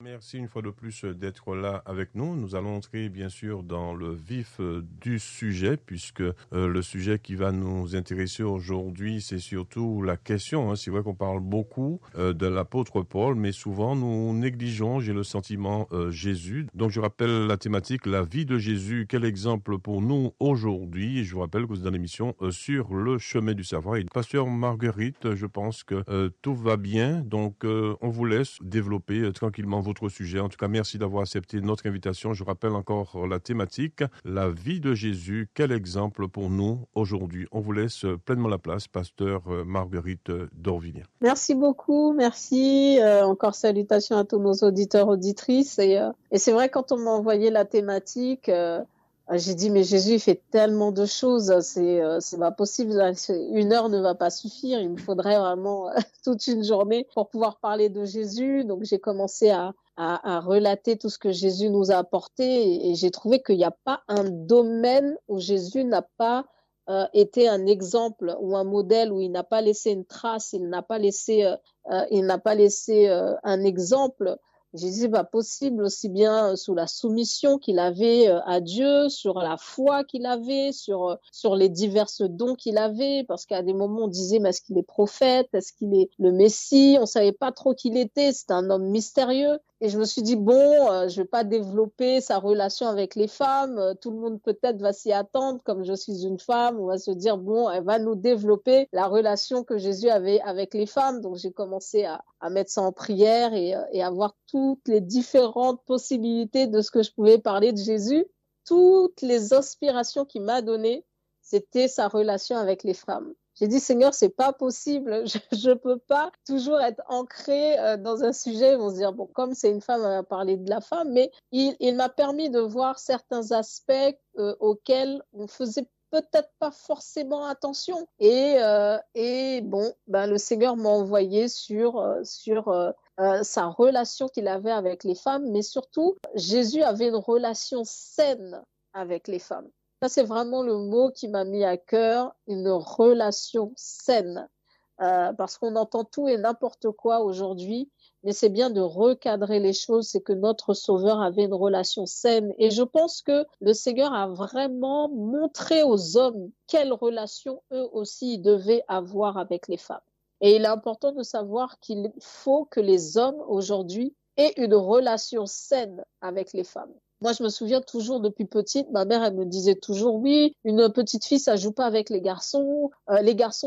Merci une fois de plus d'être là avec nous. Nous allons entrer bien sûr dans le vif du sujet puisque le sujet qui va nous intéresser aujourd'hui, c'est surtout la question. C'est vrai qu'on parle beaucoup de l'apôtre Paul, mais souvent nous négligeons, j'ai le sentiment, Jésus. Donc je rappelle la thématique, la vie de Jésus. Quel exemple pour nous aujourd'hui? Et je vous rappelle que vous êtes dans l'émission sur le chemin du savoir. Et Pasteur Marguerite, je pense que tout va bien. Donc on vous laisse développer tranquillement votre sujet. En tout cas, merci d'avoir accepté notre invitation. Je rappelle encore la thématique, la vie de Jésus. Quel exemple pour nous aujourd'hui? On vous laisse pleinement la place, Pasteur Marguerite d'Orvilliers. Merci beaucoup, merci. Encore salutations à tous nos auditeurs, auditrices. Et c'est vrai, quand on m'a envoyé la thématique, j'ai dit, mais Jésus il fait tellement de choses, c'est pas possible. Une heure ne va pas suffire. Il me faudrait vraiment toute une journée pour pouvoir parler de Jésus. Donc j'ai commencé à relater tout ce que Jésus nous a apporté et j'ai trouvé qu'il n'y a pas un domaine où Jésus n'a pas été un exemple ou un modèle, où il n'a pas laissé une trace, il n'a pas laissé un exemple. Jésus n'est pas possible, aussi bien sous la soumission qu'il avait à Dieu, sur la foi qu'il avait, sur les diverses dons qu'il avait, parce qu'à des moments on disait, mais est-ce qu'il est prophète, est-ce qu'il est le Messie? On savait pas trop qui il était, c'était un homme mystérieux. Et je me suis dit, bon, je vais pas développer sa relation avec les femmes. Tout le monde peut-être va s'y attendre. Comme je suis une femme, on va se dire, bon, elle va nous développer la relation que Jésus avait avec les femmes. Donc, j'ai commencé à mettre ça en prière et à voir toutes les différentes possibilités de ce que je pouvais parler de Jésus. Toutes les inspirations qu'il m'a données, c'était sa relation avec les femmes. J'ai dit, Seigneur, c'est pas possible. Je peux pas toujours être ancrée dans un sujet. Ils vont se dire, bon, comme c'est une femme, on va parler de la femme, mais il m'a permis de voir certains aspects auxquels on faisait peut-être pas forcément attention. Et bon, le Seigneur m'a envoyé sur sa relation qu'il avait avec les femmes, mais surtout, Jésus avait une relation saine avec les femmes. Ça, c'est vraiment le mot qui m'a mis à cœur, une relation saine. Parce qu'on entend tout et n'importe quoi aujourd'hui, mais c'est bien de recadrer les choses, c'est que notre Sauveur avait une relation saine. Et je pense que le Seigneur a vraiment montré aux hommes quelle relation eux aussi devaient avoir avec les femmes. Et il est important de savoir qu'il faut que les hommes aujourd'hui aient une relation saine avec les femmes. Moi, je me souviens toujours depuis petite, ma mère, elle me disait toujours, oui, une petite fille, ça joue pas avec les garçons,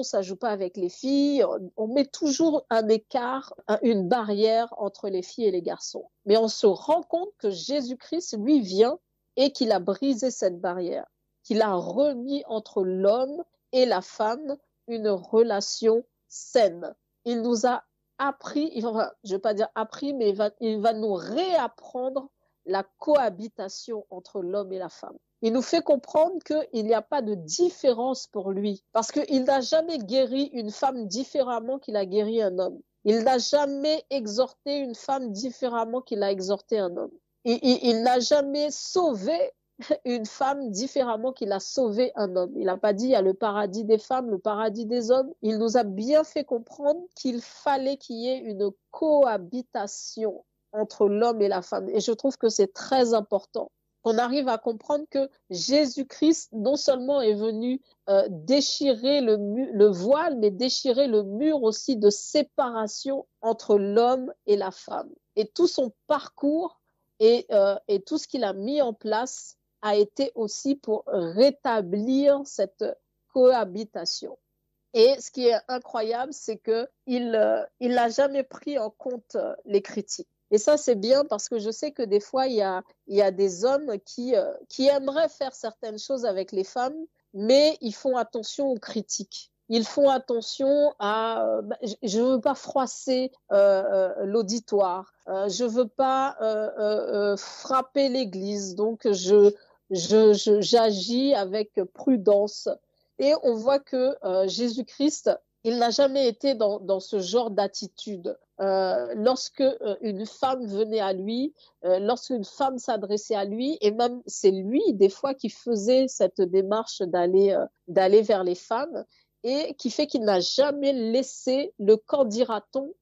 ça joue pas avec les filles. On met toujours un écart, une barrière entre les filles et les garçons. Mais on se rend compte que Jésus-Christ, lui, vient et qu'il a brisé cette barrière, qu'il a remis entre l'homme et la femme une relation saine. Il nous a appris, enfin, je vais pas dire appris, mais il va nous réapprendre la cohabitation entre l'homme et la femme. Il nous fait comprendre qu'il n'y a pas de différence pour lui, parce qu'il n'a jamais guéri une femme différemment qu'il a guéri un homme. Il n'a jamais exhorté une femme différemment qu'il a exhorté un homme. Il n'a jamais sauvé une femme différemment qu'il a sauvé un homme. Il n'a pas dit il y a le paradis des femmes, le paradis des hommes. Il nous a bien fait comprendre qu'il fallait qu'il y ait une cohabitation entre l'homme et la femme. Et je trouve que c'est très important qu'on arrive à comprendre que Jésus-Christ non seulement est venu déchirer le voile, mais déchirer le mur aussi de séparation entre l'homme et la femme. Et tout son parcours et tout ce qu'il a mis en place a été aussi pour rétablir cette cohabitation. Et ce qui est incroyable, c'est qu'il n'a jamais pris en compte les critiques. Et ça, c'est bien, parce que je sais que des fois, il y a des hommes qui aimeraient faire certaines choses avec les femmes, mais ils font attention aux critiques. Ils font attention à... je ne veux pas froisser l'auditoire. Je ne veux pas frapper l'église. Donc, j'agis avec prudence. Et on voit que Jésus-Christ, il n'a jamais été dans ce genre d'attitude. Lorsque une femme venait à lui, lorsqu'une femme s'adressait à lui, et même c'est lui des fois qui faisait cette démarche d'aller vers les femmes, et qui fait qu'il n'a jamais laissé le qu'en dira-t-on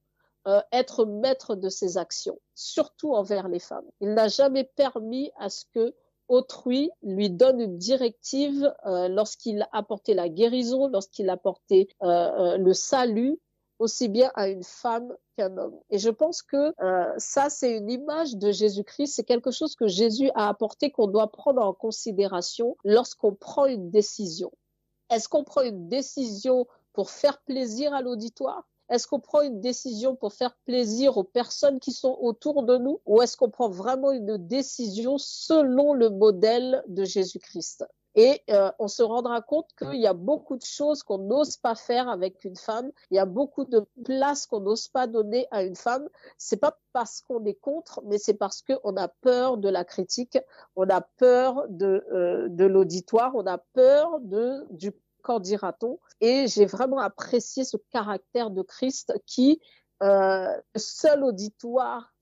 être maître de ses actions, surtout envers les femmes. Il n'a jamais permis à ce que autrui lui donne une directive lorsqu'il apportait la guérison, lorsqu'il apportait le salut, aussi bien à une femme qu'un homme. Et je pense que ça, c'est une image de Jésus-Christ, c'est quelque chose que Jésus a apporté, qu'on doit prendre en considération lorsqu'on prend une décision. Est-ce qu'on prend une décision pour faire plaisir à l'auditoire? Est-ce qu'on prend une décision pour faire plaisir aux personnes qui sont autour de nous? Ou est-ce qu'on prend vraiment une décision selon le modèle de Jésus-Christ? Et on se rendra compte qu'il y a beaucoup de choses qu'on n'ose pas faire avec une femme. Il y a beaucoup de places qu'on n'ose pas donner à une femme. C'est pas parce qu'on est contre, mais c'est parce qu'on a peur de la critique, on a peur de l'auditoire, on a peur du qu'en dira-t-on. Et j'ai vraiment apprécié ce caractère de Christ qui, le seul auditoire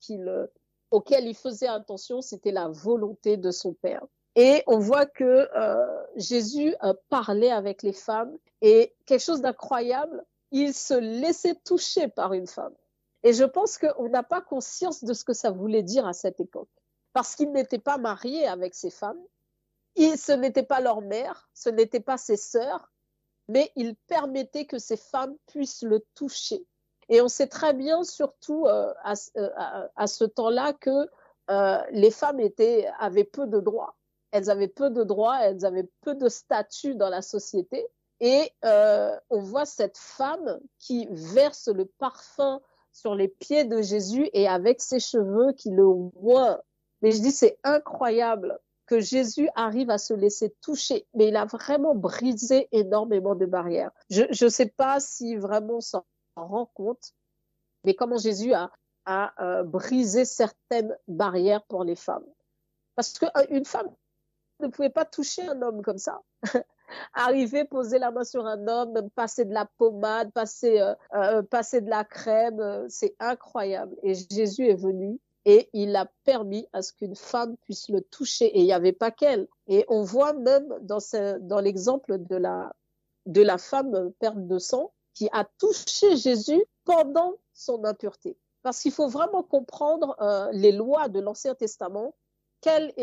auquel il faisait attention, c'était la volonté de son Père. Et on voit que Jésus parlait avec les femmes et quelque chose d'incroyable, il se laissait toucher par une femme. Et je pense qu'on n'a pas conscience de ce que ça voulait dire à cette époque. Parce qu'il n'était pas marié avec ces femmes, ce n'était pas leur mère, ce n'était pas ses sœurs, mais il permettait que ces femmes puissent le toucher. Et on sait très bien, surtout à ce temps-là, que les femmes avaient peu de droits. Elles avaient peu de droits, elles avaient peu de statut dans la société. Et on voit cette femme qui verse le parfum sur les pieds de Jésus et avec ses cheveux qui le oint. Mais je dis, c'est incroyable que Jésus arrive à se laisser toucher, mais il a vraiment brisé énormément de barrières. Je ne sais pas si vraiment on s'en rend compte, mais comment Jésus a brisé certaines barrières pour les femmes. Parce qu'une femme ne pouvait pas toucher un homme comme ça. Arriver, poser la main sur un homme, passer de la pommade, passer de la crème, c'est incroyable. Et Jésus est venu et il a permis à ce qu'une femme puisse le toucher. Et il n'y avait pas qu'elle. Et on voit même dans l'exemple de la femme perte de sang qui a touché Jésus pendant son impureté. Parce qu'il faut vraiment comprendre les lois de l'Ancien Testament, quel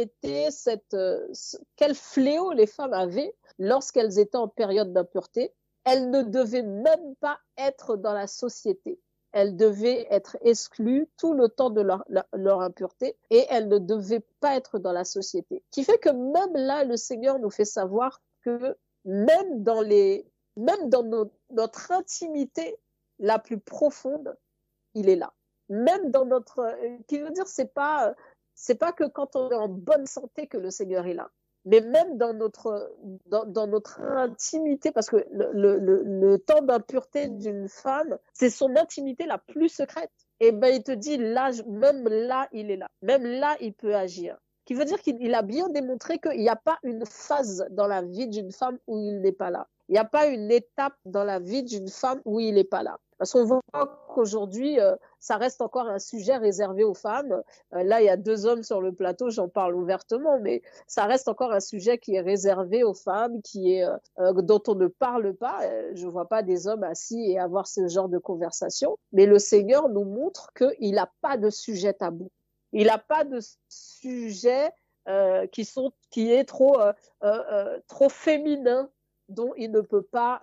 fléau les femmes avaient lorsqu'elles étaient en période d'impureté. Elles ne devaient même pas être dans la société. Elles devaient être exclues tout le temps de leur impureté et elles ne devaient pas être dans la société. Ce qui fait que même là, le Seigneur nous fait savoir que même dans notre intimité la plus profonde, il est là. Même dans qui veut dire, c'est pas que quand on est en bonne santé que le Seigneur est là. Mais même dans notre intimité, parce que le temps d'impureté d'une femme, c'est son intimité la plus secrète. Et ben il te dit, là, même là, il est là. Même là, il peut agir. Ce qui veut dire qu'il a bien démontré qu'il n'y a pas une phase dans la vie d'une femme où il n'est pas là. Il n'y a pas une étape dans la vie d'une femme où il n'est pas là. Parce qu'on voit qu'aujourd'hui, ça reste encore un sujet réservé aux femmes. Là, il y a 2 hommes sur le plateau, j'en parle ouvertement, mais ça reste encore un sujet qui est réservé aux femmes, dont on ne parle pas. Je ne vois pas des hommes assis et avoir ce genre de conversation. Mais le Seigneur nous montre qu'il n'a pas de sujet tabou. Il n'a pas de sujet qui est trop féminin, dont il ne peut pas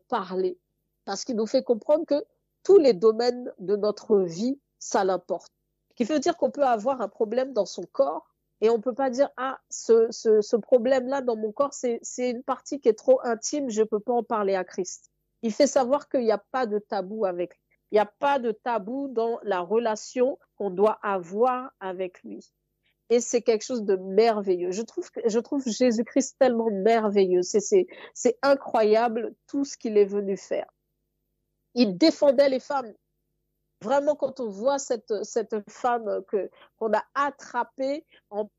parler. Parce qu'il nous fait comprendre que tous les domaines de notre vie, ça l'importe. Ce qui veut dire qu'on peut avoir un problème dans son corps et on ne peut pas dire « Ah, ce problème-là dans mon corps, c'est une partie qui est trop intime, je ne peux pas en parler à Christ. » Il fait savoir qu'il n'y a pas de tabou avec lui. Il n'y a pas de tabou dans la relation qu'on doit avoir avec lui. Et c'est quelque chose de merveilleux. Je trouve Jésus-Christ tellement merveilleux. C'est incroyable tout ce qu'il est venu faire. Il défendait les femmes. Vraiment, quand on voit cette femme qu'on a attrapée en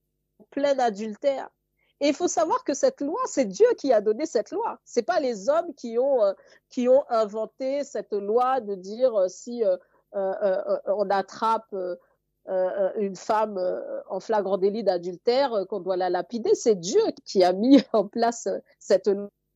plein adultère. Et il faut savoir que cette loi, c'est Dieu qui a donné cette loi. C'est pas les hommes qui ont inventé cette loi de dire si on attrape une femme en flagrant délit d'adultère, qu'on doit la lapider. C'est Dieu qui a mis en place cette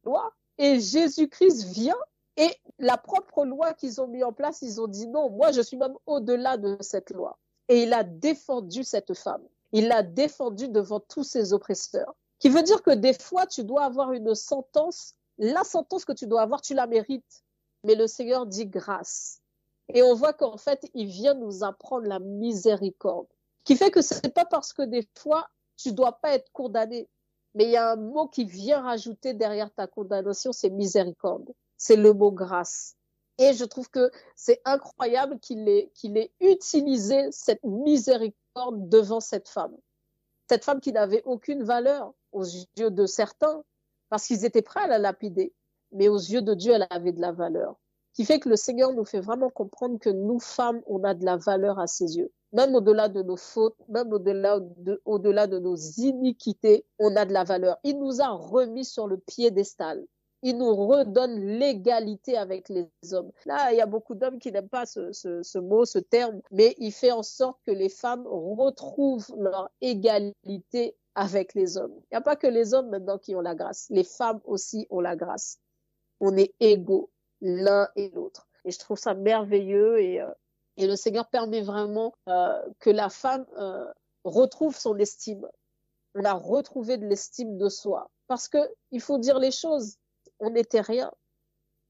loi. Et Jésus-Christ vient Et la propre loi qu'ils ont mis en place, ils ont dit non, moi je suis même au-delà de cette loi. Et il a défendu cette femme. Il l'a défendue devant tous ses oppresseurs. Qui veut dire que des fois, tu dois avoir une sentence. La sentence que tu dois avoir, tu la mérites. Mais le Seigneur dit grâce. Et on voit qu'en fait, il vient nous apprendre la miséricorde. Qui fait que ce n'est pas parce que des fois, tu ne dois pas être condamné. Mais il y a un mot qui vient rajouter derrière ta condamnation, c'est miséricorde. C'est le mot grâce. Et je trouve que c'est incroyable qu'il ait utilisé cette miséricorde devant cette femme. Cette femme qui n'avait aucune valeur aux yeux de certains, parce qu'ils étaient prêts à la lapider. Mais aux yeux de Dieu, elle avait de la valeur. Qui fait que le Seigneur nous fait vraiment comprendre que nous, femmes, on a de la valeur à ses yeux. Même au-delà de nos fautes, même au-delà de nos iniquités, on a de la valeur. Il nous a remis sur le piédestal. Il nous redonne l'égalité avec les hommes. Là, il y a beaucoup d'hommes qui n'aiment pas ce mot, ce terme, mais il fait en sorte que les femmes retrouvent leur égalité avec les hommes. Il n'y a pas que les hommes maintenant qui ont la grâce. Les femmes aussi ont la grâce. On est égaux l'un et l'autre. Et je trouve ça merveilleux et le Seigneur permet vraiment que la femme retrouve son estime. On a retrouvé de l'estime de soi. Parce que il faut dire les choses. On n'était rien.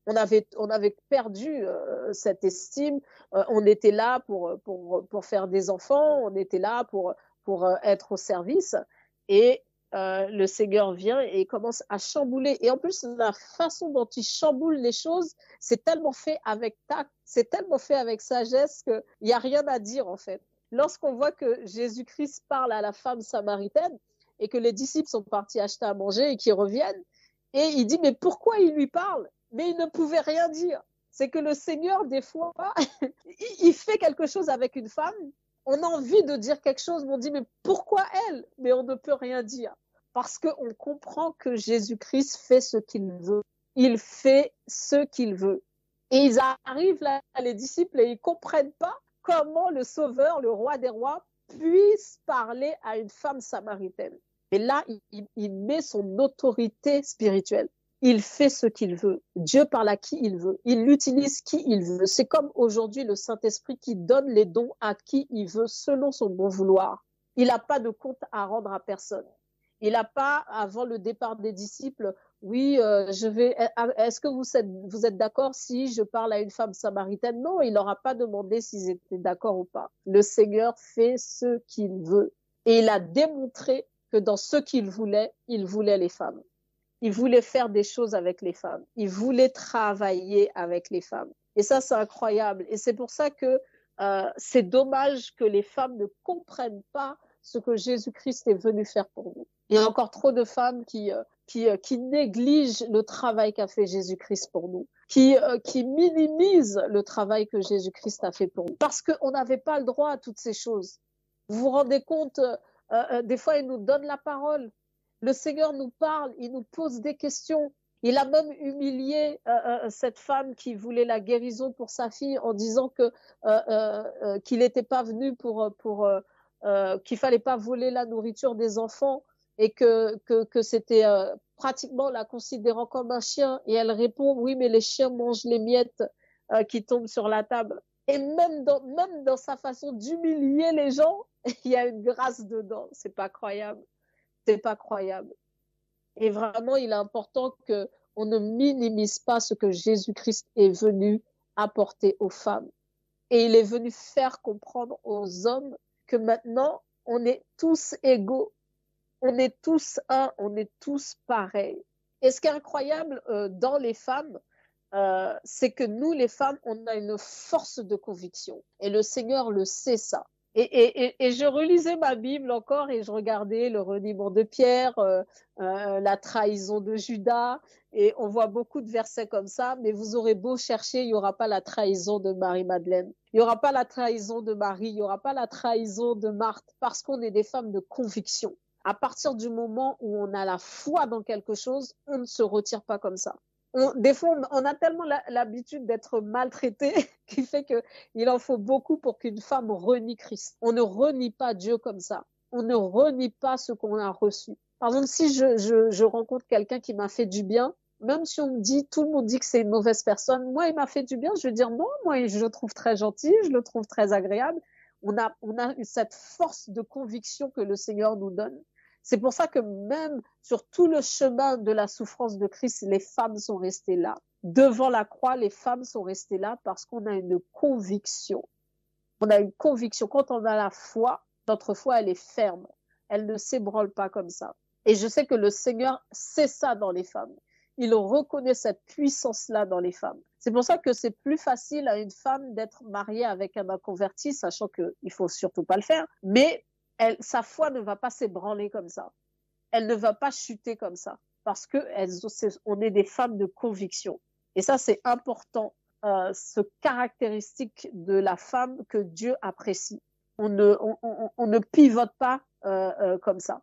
On avait perdu cette estime. On était là pour faire des enfants. On était là pour être au service. Et le Seigneur vient et commence à chambouler. Et en plus, la façon dont il chamboule les choses, c'est tellement fait avec tact, c'est tellement fait avec sagesse qu'il n'y a rien à dire en fait. Lorsqu'on voit que Jésus-Christ parle à la femme samaritaine et que les disciples sont partis acheter à manger et qu'ils reviennent, et il dit, mais pourquoi il lui parle? Mais il ne pouvait rien dire. C'est que le Seigneur, des fois, il fait quelque chose avec une femme. On a envie de dire quelque chose, mais on dit, mais pourquoi elle? Mais on ne peut rien dire. Parce qu'on comprend que Jésus-Christ fait ce qu'il veut. Il fait ce qu'il veut. Et ils arrivent là, les disciples, et ils ne comprennent pas comment le Sauveur, le Roi des Rois, puisse parler à une femme samaritaine. Et là, il met son autorité spirituelle. Il fait ce qu'il veut. Dieu parle à qui il veut. Il utilise qui il veut. C'est comme aujourd'hui le Saint-Esprit qui donne les dons à qui il veut selon son bon vouloir. Il n'a pas de compte à rendre à personne. Il n'a pas, avant le départ des disciples, oui, est-ce que vous êtes d'accord si je parle à une femme samaritaine? Non, il n'aura pas demandé s'ils étaient d'accord ou pas. Le Seigneur fait ce qu'il veut. Et il a démontré que dans ce qu'il voulait les femmes. Il voulait faire des choses avec les femmes. Il voulait travailler avec les femmes. Et ça, c'est incroyable. Et c'est pour ça que c'est dommage que les femmes ne comprennent pas ce que Jésus-Christ est venu faire pour nous. Il y a encore trop de femmes qui négligent le travail qu'a fait Jésus-Christ pour nous, qui minimisent le travail que Jésus-Christ a fait pour nous. Parce qu'on n'avait pas le droit à toutes ces choses. Vous vous rendez compte, des fois, il nous donne la parole. Le Seigneur nous parle, il nous pose des questions. Il a même humilié cette femme qui voulait la guérison pour sa fille en disant qu'il n'était pas venu qu'il fallait pas voler la nourriture des enfants et que c'était pratiquement la considérant comme un chien. Et elle répond, oui, mais les chiens mangent les miettes qui tombent sur la table. Et même dans sa façon d'humilier les gens, il y a une grâce dedans. C'est pas croyable. C'est pas croyable. Et vraiment, il est important qu'on ne minimise pas ce que Jésus-Christ est venu apporter aux femmes. Et il est venu faire comprendre aux hommes que maintenant, on est tous égaux. On est tous un, on est tous pareils. Et ce qui est incroyable dans les femmes, c'est que nous, les femmes, on a une force de conviction. Et le Seigneur le sait, ça. Et je relisais ma Bible encore et je regardais le reniement de Pierre, la trahison de Judas, et on voit beaucoup de versets comme ça, mais vous aurez beau chercher, il n'y aura pas la trahison de Marie-Madeleine, il n'y aura pas la trahison de Marie, il n'y aura pas la trahison de Marthe, parce qu'on est des femmes de conviction. À partir du moment où on a la foi dans quelque chose, on ne se retire pas comme ça. Des fois, on a tellement l'habitude d'être maltraité qui fait qu'il en faut beaucoup pour qu'une femme renie Christ. On ne renie pas Dieu comme ça. On ne renie pas ce qu'on a reçu. Par exemple, si je rencontre quelqu'un qui m'a fait du bien, même si tout le monde dit que c'est une mauvaise personne, moi, il m'a fait du bien, je vais dire non, moi, je le trouve très gentil, je le trouve très agréable. On a cette force de conviction que le Seigneur nous donne. C'est pour ça que même sur tout le chemin de la souffrance de Christ, les femmes sont restées là. Devant la croix, les femmes sont restées là parce qu'on a une conviction. On a une conviction. Quand on a la foi, notre foi, elle est ferme. Elle ne s'ébranle pas comme ça. Et je sais que le Seigneur sait ça dans les femmes. Il reconnaît cette puissance-là dans les femmes. C'est pour ça que c'est plus facile à une femme d'être mariée avec un inconverti, sachant qu'il ne faut surtout pas le faire. Mais sa foi ne va pas s'ébranler comme ça. Elle ne va pas chuter comme ça. Parce qu'on est des femmes de conviction. Et ça, c'est important. Ce caractéristique de la femme que Dieu apprécie. On ne pivote pas comme ça.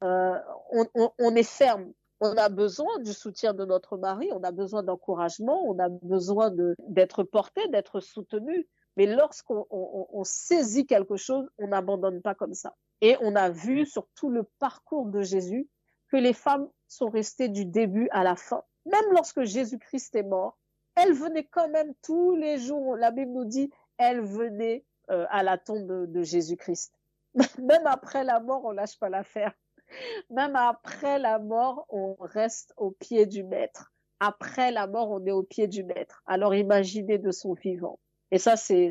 On est ferme. On a besoin du soutien de notre mari, on a besoin d'encouragement, on a besoin d'être porté, d'être soutenu. Mais lorsqu'on saisit quelque chose, on n'abandonne pas comme ça. Et on a vu sur tout le parcours de Jésus que les femmes sont restées du début à la fin. Même lorsque Jésus-Christ est mort, elles venaient quand même tous les jours. La Bible nous dit, elles venaient à la tombe de Jésus-Christ. Même après la mort, on lâche pas l'affaire. Même après la mort, on reste au pied du Maître. Après la mort, on est au pied du Maître. Alors imaginez de son vivant. Et ça, c'est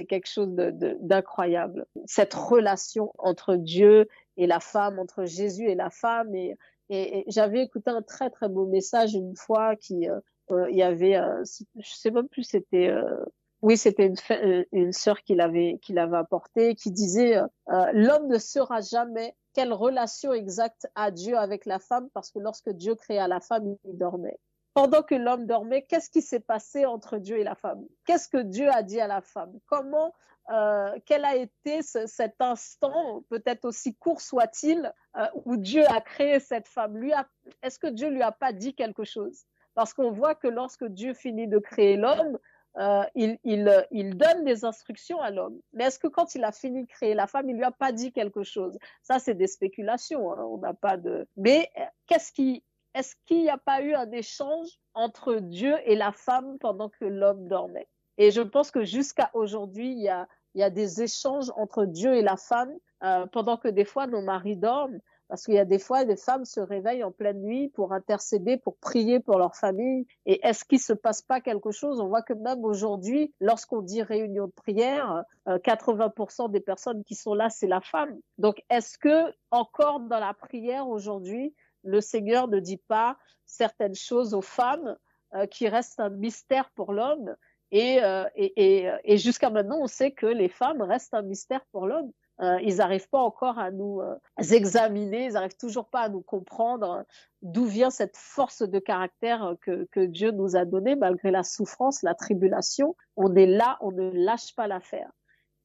quelque chose d'incroyable. Cette relation entre Dieu et la femme, entre Jésus et la femme. Et j'avais écouté un très, très beau message une fois il y avait, je sais même plus, c'était... Oui, c'était une sœur qui l'avait apporté, qui disait l'homme ne saura jamais quelle relation exacte a Dieu avec la femme, parce que lorsque Dieu créa la femme, il dormait. Pendant que l'homme dormait, qu'est-ce qui s'est passé entre Dieu et la femme? Qu'est-ce que Dieu a dit à la femme? Quel a été cet instant, peut-être aussi court soit-il, où Dieu a créé cette femme? Est-ce que Dieu lui a pas dit quelque chose? Parce qu'on voit que lorsque Dieu finit de créer l'homme, il donne des instructions à l'homme. Mais est-ce que quand il a fini de créer la femme, il lui a pas dit quelque chose? Ça, c'est des spéculations. Hein. On n'a pas de. Mais est-ce qu'il n'y a pas eu un échange entre Dieu et la femme pendant que l'homme dormait? Et je pense que jusqu'à aujourd'hui, il y a des échanges entre Dieu et la femme pendant que des fois nos maris dorment. Parce qu'il y a des fois, des femmes se réveillent en pleine nuit pour intercéder, pour prier pour leur famille. Et est-ce qu'il se passe pas quelque chose? On voit que même aujourd'hui, lorsqu'on dit réunion de prière, 80% des personnes qui sont là, c'est la femme. Donc, est-ce que encore dans la prière aujourd'hui, le Seigneur ne dit pas certaines choses aux femmes qui restent un mystère pour l'homme? Et jusqu'à maintenant, on sait que les femmes restent un mystère pour l'homme. Ils n'arrivent pas encore à nous examiner, ils n'arrivent toujours pas à nous comprendre d'où vient cette force de caractère que Dieu nous a donnée malgré la souffrance, la tribulation. On est là, on ne lâche pas l'affaire.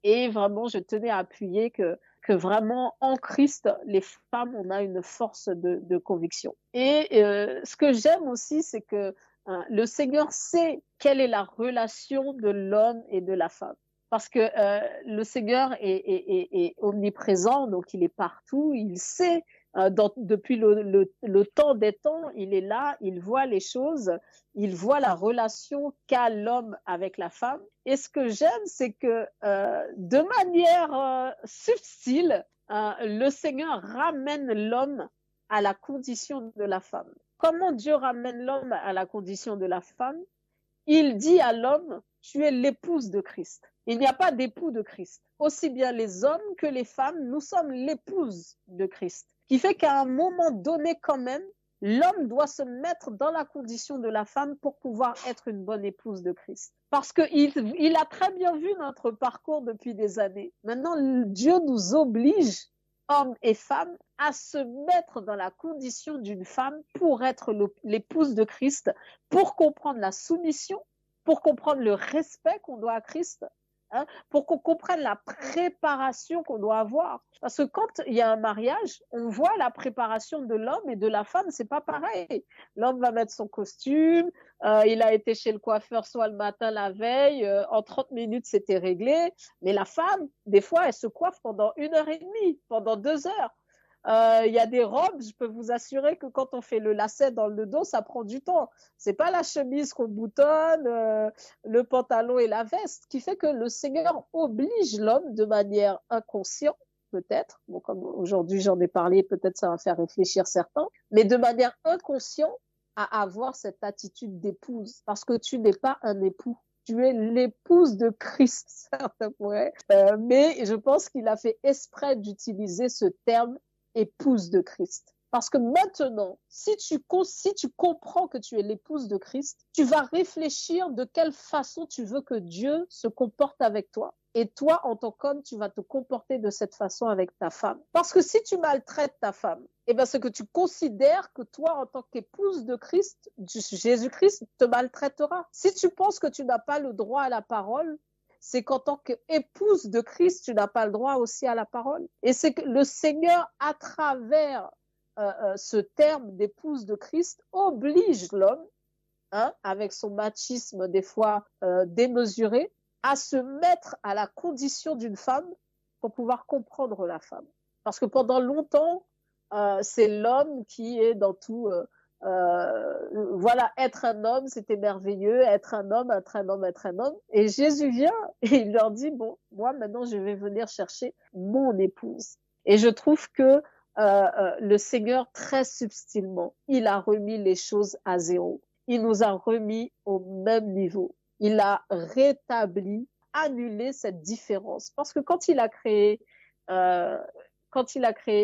Et vraiment, je tenais à appuyer que vraiment, en Christ, les femmes, on a une force de conviction. Et ce que j'aime aussi, c'est que le Seigneur sait quelle est la relation de l'homme et de la femme. Parce que le Seigneur est omniprésent, donc il est partout, il sait, depuis le temps des temps, il est là, il voit les choses, il voit la relation qu'a l'homme avec la femme. Et ce que j'aime, c'est que de manière subtile, le Seigneur ramène l'homme à la condition de la femme. Comment Dieu ramène l'homme à la condition de la femme? Il dit à l'homme, tu es l'épouse de Christ. Il n'y a pas d'époux de Christ. Aussi bien les hommes que les femmes, nous sommes l'épouse de Christ. Ce qui fait qu'à un moment donné quand même, l'homme doit se mettre dans la condition de la femme pour pouvoir être une bonne épouse de Christ. Parce qu'il a très bien vu notre parcours depuis des années. Maintenant, Dieu nous oblige, hommes et femmes, à se mettre dans la condition d'une femme pour être l'épouse de Christ, pour comprendre la soumission, pour comprendre le respect qu'on doit à Christ, hein, pour qu'on comprenne la préparation qu'on doit avoir. Parce que quand il y a un mariage, on voit la préparation de l'homme et de la femme, c'est pas pareil. L'homme va mettre son costume, il a été chez le coiffeur soit le matin, la veille, en 30 minutes c'était réglé. Mais la femme, des fois, elle se coiffe pendant 1 heure et demie, pendant 2 heures. Il y a des robes, je peux vous assurer que quand on fait le lacet dans le dos, ça prend du temps. C'est pas la chemise qu'on boutonne, le pantalon et la veste, qui fait que le Seigneur oblige l'homme de manière inconsciente, peut-être. Bon, comme aujourd'hui j'en ai parlé, peut-être ça va faire réfléchir certains, mais de manière inconsciente à avoir cette attitude d'épouse, parce que tu n'es pas un époux. Tu es l'épouse de Christ, certains pourraient. Mais je pense qu'il a fait exprès d'utiliser ce terme épouse de Christ. Parce que maintenant, si tu comprends que tu es l'épouse de Christ, tu vas réfléchir de quelle façon tu veux que Dieu se comporte avec toi. Et toi, en tant qu'homme, tu vas te comporter de cette façon avec ta femme. Parce que si tu maltraites ta femme, eh ben, c'est que tu considères que toi, en tant qu'épouse de Christ, Jésus-Christ te maltraitera. Si tu penses que tu n'as pas le droit à la parole, c'est qu'en tant qu'épouse de Christ, tu n'as pas le droit aussi à la parole. Et c'est que le Seigneur, à travers ce terme d'épouse de Christ, oblige l'homme, avec son machisme des fois démesuré, à se mettre à la condition d'une femme pour pouvoir comprendre la femme. Parce que pendant longtemps, c'est l'homme qui est dans tout... voilà, être un homme, c'était merveilleux, être un homme, être un homme, être un homme. Et Jésus vient et il leur dit, bon, moi maintenant je vais venir chercher mon épouse. Et je trouve que le Seigneur, très subtilement, il a remis les choses à zéro. Il nous a remis au même niveau. Il a rétabli, annulé cette différence. Parce que quand il a créé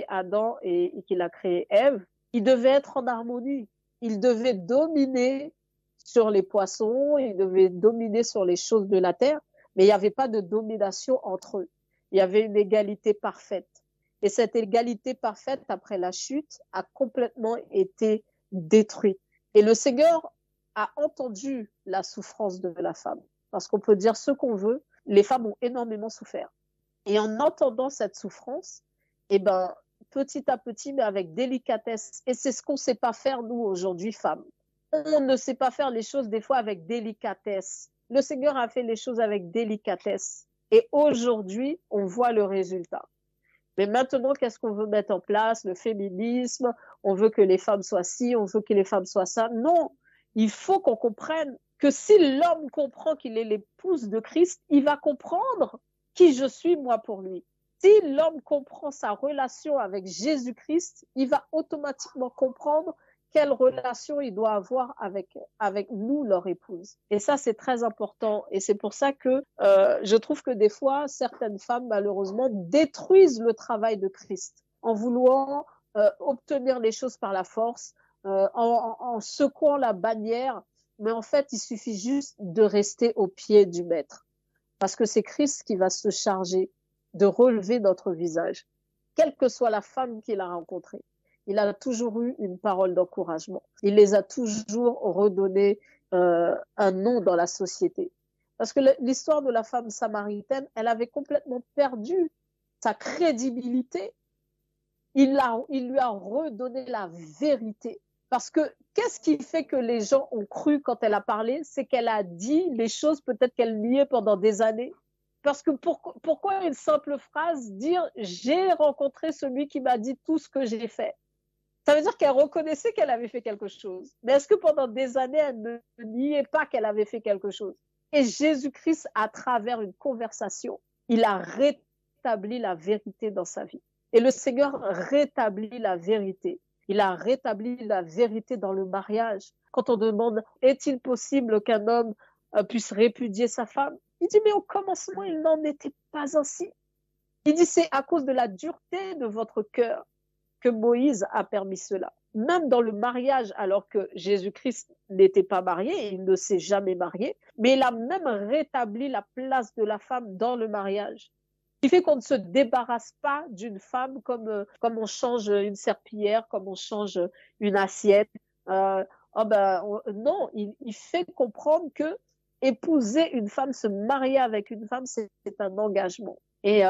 Adam et qu'il a créé Ève, il devait être en harmonie. Il devait dominer sur les poissons, il devait dominer sur les choses de la terre, mais il n'y avait pas de domination entre eux. Il y avait une égalité parfaite. Et cette égalité parfaite, après la chute, a complètement été détruite. Et le Seigneur a entendu la souffrance de la femme. Parce qu'on peut dire ce qu'on veut, les femmes ont énormément souffert. Et en entendant cette souffrance, eh ben, petit à petit, mais avec délicatesse, et c'est ce qu'on ne sait pas faire, nous, aujourd'hui, femmes. On ne sait pas faire les choses, des fois, avec délicatesse. Le Seigneur a fait les choses avec délicatesse. Et aujourd'hui, on voit le résultat. Mais maintenant, qu'est-ce qu'on veut mettre en place? Le féminisme, on veut que les femmes soient ci, on veut que les femmes soient ça. Non, il faut qu'on comprenne que si l'homme comprend qu'il est l'épouse de Christ, il va comprendre qui je suis, moi, pour lui. Si l'homme comprend sa relation avec Jésus-Christ, il va automatiquement comprendre quelle relation il doit avoir avec nous, leur épouse. Et ça, c'est très important. Et c'est pour ça que je trouve que des fois, certaines femmes, malheureusement, détruisent le travail de Christ en voulant obtenir les choses par la force, en secouant la bannière. Mais en fait, il suffit juste de rester au pied du maître. Parce que c'est Christ qui va se charger de relever notre visage, quelle que soit la femme qu'il a rencontrée. Il a toujours eu une parole d'encouragement. Il les a toujours redonné un nom dans la société. Parce que l'histoire de la femme samaritaine, elle avait complètement perdu sa crédibilité. Il lui a redonné la vérité. Parce que qu'est-ce qui fait que les gens ont cru quand elle a parlé? C'est qu'elle a dit les choses peut-être qu'elle niait pendant des années. Parce que pourquoi une simple phrase, dire « j'ai rencontré celui qui m'a dit tout ce que j'ai fait ». Ça veut dire qu'elle reconnaissait qu'elle avait fait quelque chose. Mais est-ce que pendant des années, elle ne niait pas qu'elle avait fait quelque chose? Et Jésus-Christ, à travers une conversation, il a rétabli la vérité dans sa vie. Et le Seigneur rétablit la vérité. Il a rétabli la vérité dans le mariage. Quand on demande, est-il possible qu'un homme puisse répudier sa femme? Il dit, mais au commencement, il n'en était pas ainsi. Il dit, c'est à cause de la dureté de votre cœur que Moïse a permis cela. Même dans le mariage, alors que Jésus-Christ n'était pas marié, il ne s'est jamais marié, mais il a même rétabli la place de la femme dans le mariage. Ce qui fait qu'on ne se débarrasse pas d'une femme comme on change une serpillière, comme on change une assiette. Non, il fait comprendre que épouser une femme, se marier avec une femme, c'est un engagement. Et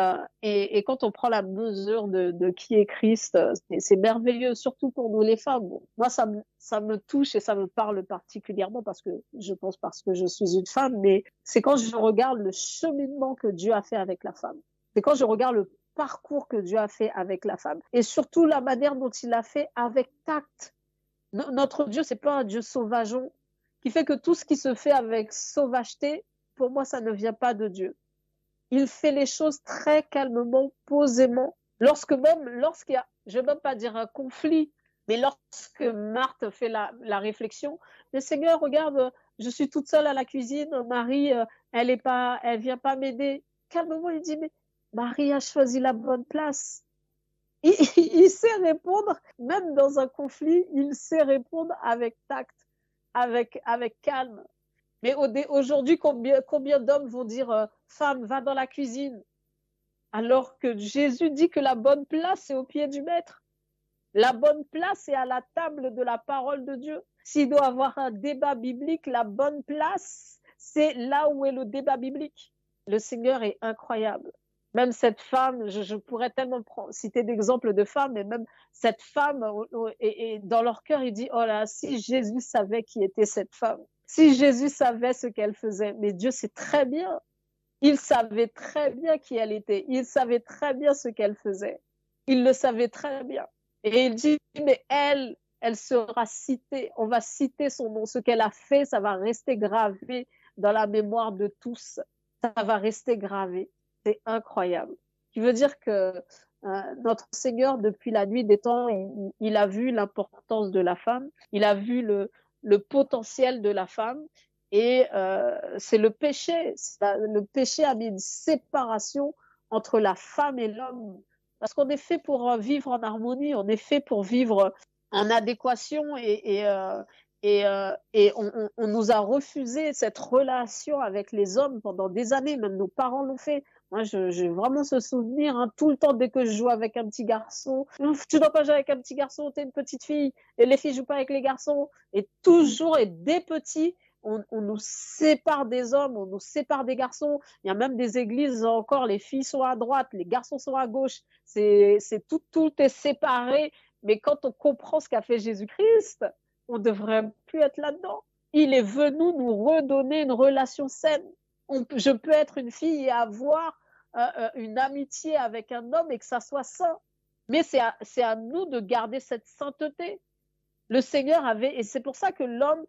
quand on prend la mesure de qui est Christ, c'est merveilleux, surtout pour nous les femmes. Moi, ça me touche et ça me parle particulièrement parce que je suis une femme, mais c'est quand je regarde le cheminement que Dieu a fait avec la femme. C'est quand je regarde le parcours que Dieu a fait avec la femme et surtout la manière dont il l'a fait avec tact. Notre Dieu, c'est pas un Dieu sauvageon qui fait que tout ce qui se fait avec sauvageté, pour moi, ça ne vient pas de Dieu. Il fait les choses très calmement, posément. Lorsqu'il y a, je ne vais même pas dire un conflit, mais lorsque Marthe fait la réflexion, mais Seigneur, regarde, je suis toute seule à la cuisine, Marie, elle vient pas m'aider. Calmement, il dit, mais Marie a choisi la bonne place. Il sait répondre, même dans un conflit, il sait répondre avec tact, avec calme. Mais aujourd'hui, combien d'hommes vont dire femme, va dans la cuisine, alors que Jésus dit que la bonne place est au pied du maître. La bonne place est à la table de la parole de Dieu. S'il doit y avoir un débat biblique, la bonne place, c'est là où est le débat biblique. Le Seigneur est incroyable. Même cette femme, je pourrais tellement citer d'exemples de femmes, mais même cette femme, et dans leur cœur, il dit, oh là, si Jésus savait qui était cette femme, si Jésus savait ce qu'elle faisait, mais Dieu sait très bien, il savait très bien qui elle était, il savait très bien ce qu'elle faisait, il le savait très bien. Et il dit, mais elle sera citée, on va citer son nom, ce qu'elle a fait, ça va rester gravé dans la mémoire de tous, ça va rester gravé. C'est incroyable. Ce qui veut dire que notre Seigneur, depuis la nuit des temps, il a vu l'importance de la femme, il a vu le potentiel de la femme, et c'est le péché. Le péché a mis une séparation entre la femme et l'homme. Parce qu'on est fait pour vivre en harmonie, on est fait pour vivre en adéquation, et on nous a refusé cette relation avec les hommes pendant des années, même nos parents l'ont fait. Moi, j'ai vraiment ce souvenir, tout le temps, dès que je joue avec un petit garçon, tu dois pas jouer avec un petit garçon, t'es une petite fille, et les filles jouent pas avec les garçons, et toujours, et dès petits, on nous sépare des hommes, on nous sépare des garçons. Il y a même des églises encore, les filles sont à droite, les garçons sont à gauche, c'est tout est séparé. Mais quand on comprend ce qu'a fait Jésus-Christ, on devrait plus être là-dedans. Il est venu nous redonner une relation saine. Je peux être une fille et avoir une amitié avec un homme et que ça soit sain. Mais c'est à nous de garder cette sainteté. Le Seigneur avait, et c'est pour ça que l'homme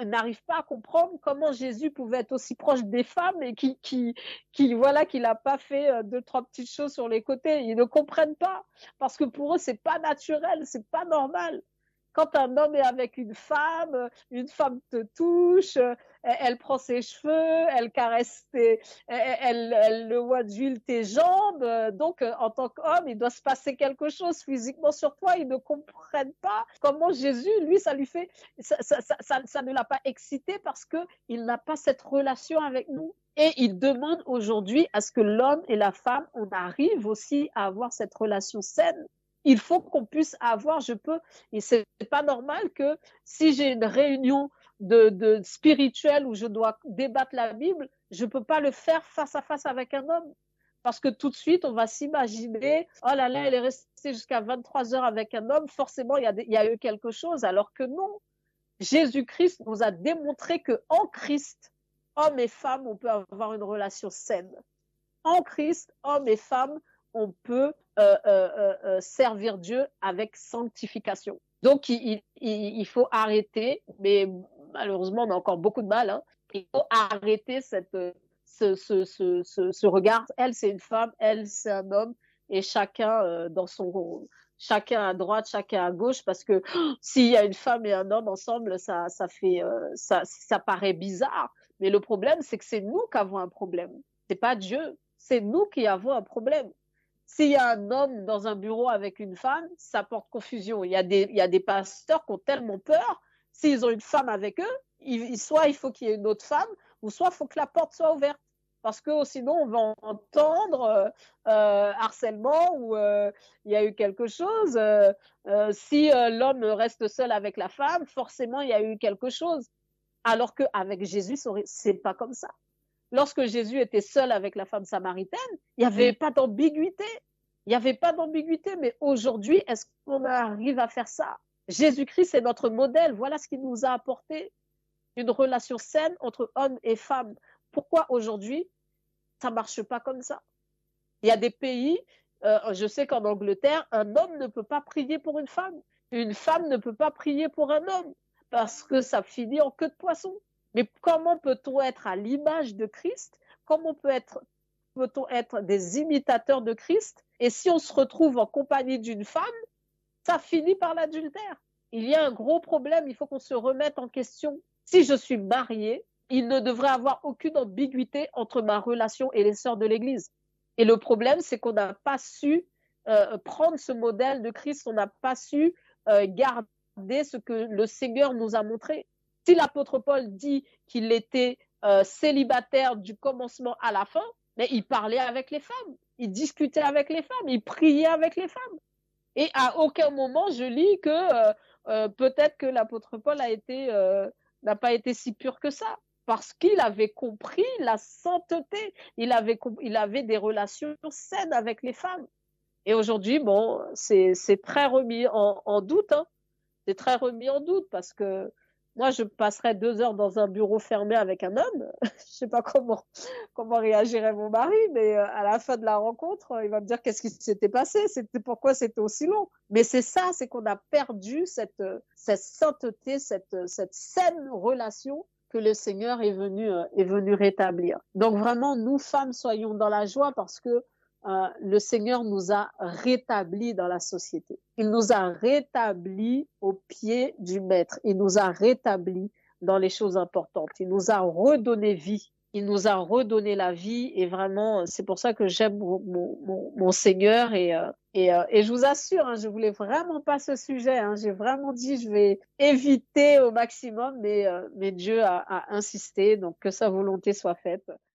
n'arrive pas à comprendre comment Jésus pouvait être aussi proche des femmes et qu'il n'a pas fait deux, trois petites choses sur les côtés. Ils ne comprennent pas, parce que pour eux, c'est pas naturel, c'est pas normal. Quand un homme est avec une femme te touche, elle prend ses cheveux, elle caresse elle le voit d'huile tes jambes. Donc, en tant qu'homme, il doit se passer quelque chose physiquement sur toi. Ils ne comprennent pas comment Jésus, lui, ça lui fait, ça ne l'a pas excité parce qu'il n'a pas cette relation avec nous. Et il demande aujourd'hui à ce que l'homme et la femme, on arrive aussi à avoir cette relation saine. Il faut qu'on puisse avoir, et c'est pas normal que si j'ai une réunion de spirituelle où je dois débattre la Bible, je peux pas le faire face à face avec un homme. Parce que tout de suite, on va s'imaginer, oh là là, elle est restée jusqu'à 23 heures avec un homme, forcément, il y a eu quelque chose, alors que non. Jésus-Christ nous a démontré qu'en Christ, hommes et femmes, on peut avoir une relation saine. En Christ, hommes et femmes, on peut servir Dieu avec sanctification. Donc, il faut arrêter, mais malheureusement, on a encore beaucoup de mal. Il faut arrêter ce regard. Elle, c'est une femme, elle, c'est un homme, et chacun chacun à droite, chacun à gauche, parce que s'il y a une femme et un homme ensemble, ça paraît bizarre. Mais le problème, c'est que c'est nous qui avons un problème. C'est pas Dieu. C'est nous qui avons un problème. S'il y a un homme dans un bureau avec une femme, ça porte confusion. Il y a des pasteurs qui ont tellement peur, s'ils ont une femme avec eux, soit il faut qu'il y ait une autre femme, ou soit il faut que la porte soit ouverte. Parce que sinon, on va entendre harcèlement ou il y a eu quelque chose. Si l'homme reste seul avec la femme, forcément, il y a eu quelque chose. Alors qu'avec Jésus, c'est pas comme ça. Lorsque Jésus était seul avec la femme samaritaine, il n'y avait pas d'ambiguïté. Il n'y avait pas d'ambiguïté, mais aujourd'hui, est-ce qu'on arrive à faire ça? Jésus-Christ est notre modèle. Voilà ce qu'il nous a apporté. Une relation saine entre hommes et femmes. Pourquoi aujourd'hui, ça ne marche pas comme ça? Il y a des pays, Je sais qu'en Angleterre, un homme ne peut pas prier pour une femme. Une femme ne peut pas prier pour un homme parce que ça finit en queue de poisson. Mais comment peut-on être à l'image de Christ? Comment peut-on être des imitateurs de Christ? Et si on se retrouve en compagnie d'une femme, ça finit par l'adultère. Il y a un gros problème, il faut qu'on se remette en question. Si je suis mariée, il ne devrait avoir aucune ambiguïté entre ma relation et les sœurs de l'Église. Et le problème, c'est qu'on n'a pas su prendre ce modèle de Christ, on n'a pas su garder ce que le Seigneur nous a montré. Si l'apôtre Paul dit qu'il était célibataire du commencement à la fin, mais il parlait avec les femmes, il discutait avec les femmes, il priait avec les femmes. Et à aucun moment je lis que peut-être que l'apôtre Paul n'a pas été si pur que ça, parce qu'il avait compris la sainteté, il avait des relations saines avec les femmes. Et aujourd'hui, bon, c'est très remis en doute, hein. C'est très remis en doute parce que moi, je passerais 2 heures dans un bureau fermé avec un homme. Je sais pas comment réagirait mon mari, mais à la fin de la rencontre, il va me dire qu'est-ce qui s'était passé, pourquoi c'était aussi long. Mais c'est ça, c'est qu'on a perdu cette sainteté, cette saine relation que le Seigneur est venu rétablir. Donc vraiment, nous femmes, soyons dans la joie parce que le Seigneur nous a rétablis dans la société. Il nous a rétablis au pied du Maître. Il nous a rétablis dans les choses importantes. Il nous a redonné vie. Il nous a redonné la vie et vraiment, c'est pour ça que j'aime mon Seigneur et je vous assure, hein, je voulais vraiment pas ce sujet. Hein, j'ai vraiment dit je vais éviter au maximum, mais Dieu a insisté, donc que sa volonté soit faite.